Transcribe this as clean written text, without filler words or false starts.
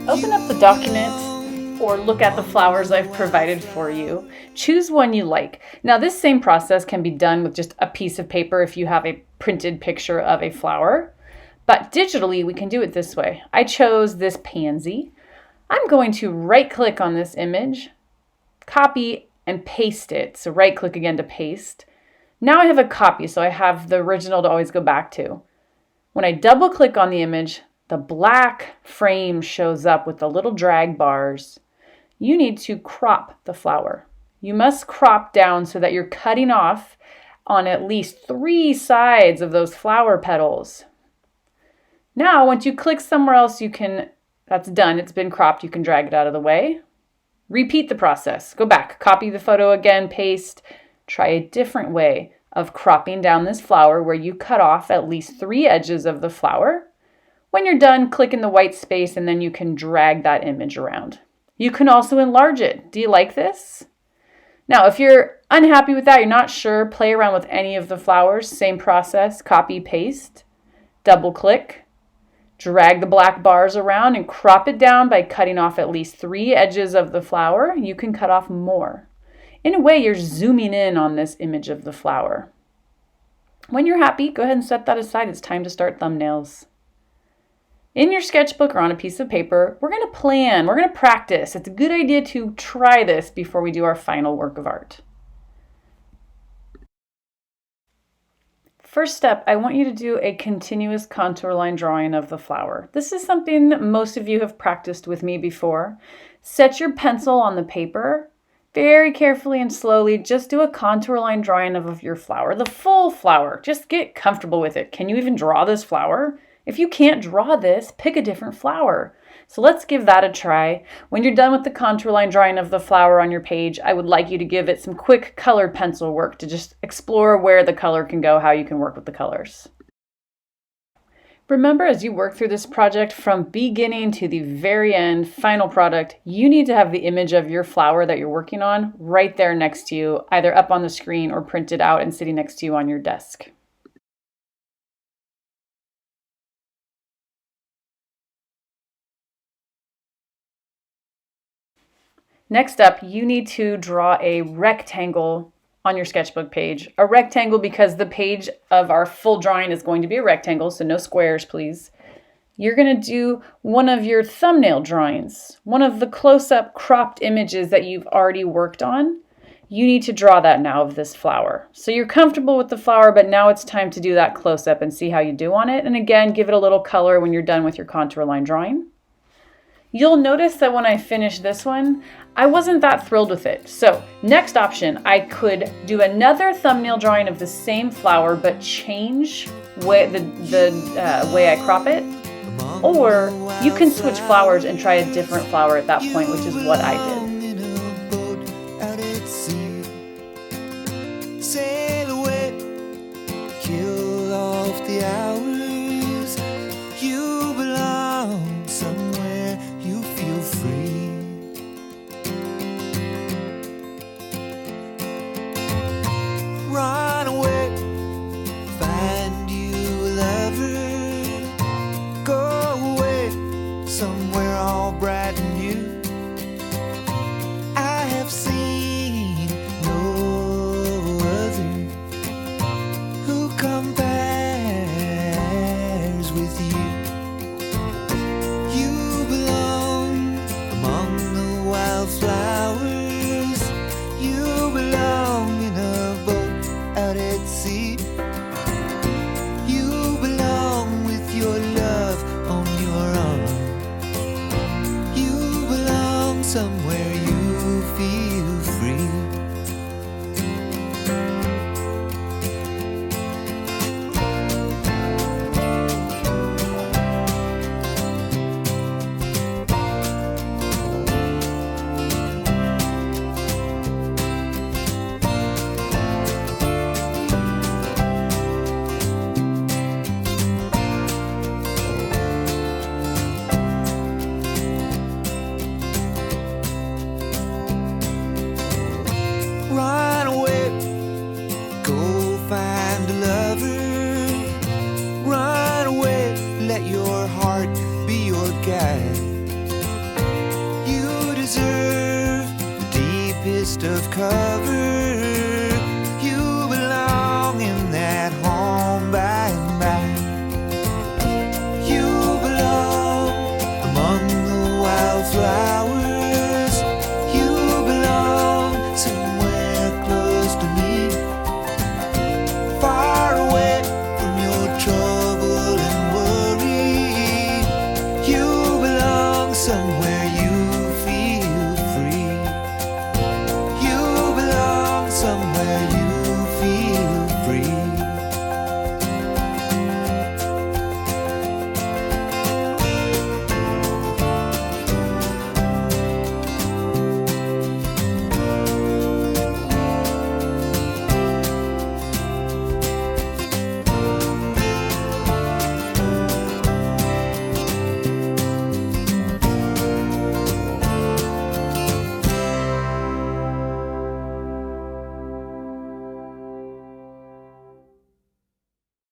Open up the document or look at the flowers I've provided for you. Choose one you like. Now, this same process can be done with just a piece of paper if you have a printed picture of a flower, but digitally we can do it this way. I chose this pansy. I'm going to right-click on this image, copy and paste it. So right-click again to paste. Now I have a copy, so I have the original to always go back to. When I double-click on the image, the black frame shows up with the little drag bars. You need to crop the flower. You must crop down so that you're cutting off on at least 3 sides of those flower petals. Now, once you click somewhere else, that's done. It's been cropped. You can drag it out of the way. Repeat the process. Go back, copy the photo again, paste. Try a different way of cropping down this flower where you cut off at least 3 edges of the flower. When you're done, click in the white space and then you can drag that image around. You can also enlarge it. Do you like this? Now, if you're unhappy with that, you're not sure, play around with any of the flowers. Same process, copy, paste, double click, drag the black bars around and crop it down by cutting off at least 3 edges of the flower. You can cut off more. In a way, you're zooming in on this image of the flower. When you're happy, go ahead and set that aside. It's time to start thumbnails. In your sketchbook or on a piece of paper, we're going to plan, we're going to practice. It's a good idea to try this before we do our final work of art. First step, I want you to do a continuous contour line drawing of the flower. This is something that most of you have practiced with me before. Set your pencil on the paper. Very carefully and slowly, just do a contour line drawing of your flower, the full flower. Just get comfortable with it. Can you even draw this flower? If you can't draw this, pick a different flower. So let's give that a try. When you're done with the contour line drawing of the flower on your page, I would like you to give it some quick colored pencil work to just explore where the color can go, how you can work with the colors. Remember, as you work through this project from beginning to the very end, final product, you need to have the image of your flower that you're working on right there next to you, either up on the screen or printed out and sitting next to you on your desk. Next up, you need to draw a rectangle on your sketchbook page. A rectangle because the page of our full drawing is going to be a rectangle, so no squares, please. You're going to do one of your thumbnail drawings, one of the close-up cropped images that you've already worked on. You need to draw that now of this flower. So you're comfortable with the flower, but now it's time to do that close-up and see how you do on it. And again, give it a little color when you're done with your contour line drawing. You'll notice that when I finish this one, I wasn't that thrilled with it. So next option, I could do another thumbnail drawing of the same flower, but change the way I crop it. Or you can switch flowers and try a different flower at that point, which is what I did. Sail away, kill off the hours. You belong somewhere, you feel free. Run away, find you a lover. Go away, somewhere all bright and new. I have seen no other who compares with you. You belong among the wildflowers. You belong in a boat out at sea. You belong with your love on your arm. You belong somewhere you feel free. Run away, go find a lover. Run away, let your heart be your guide. best of cover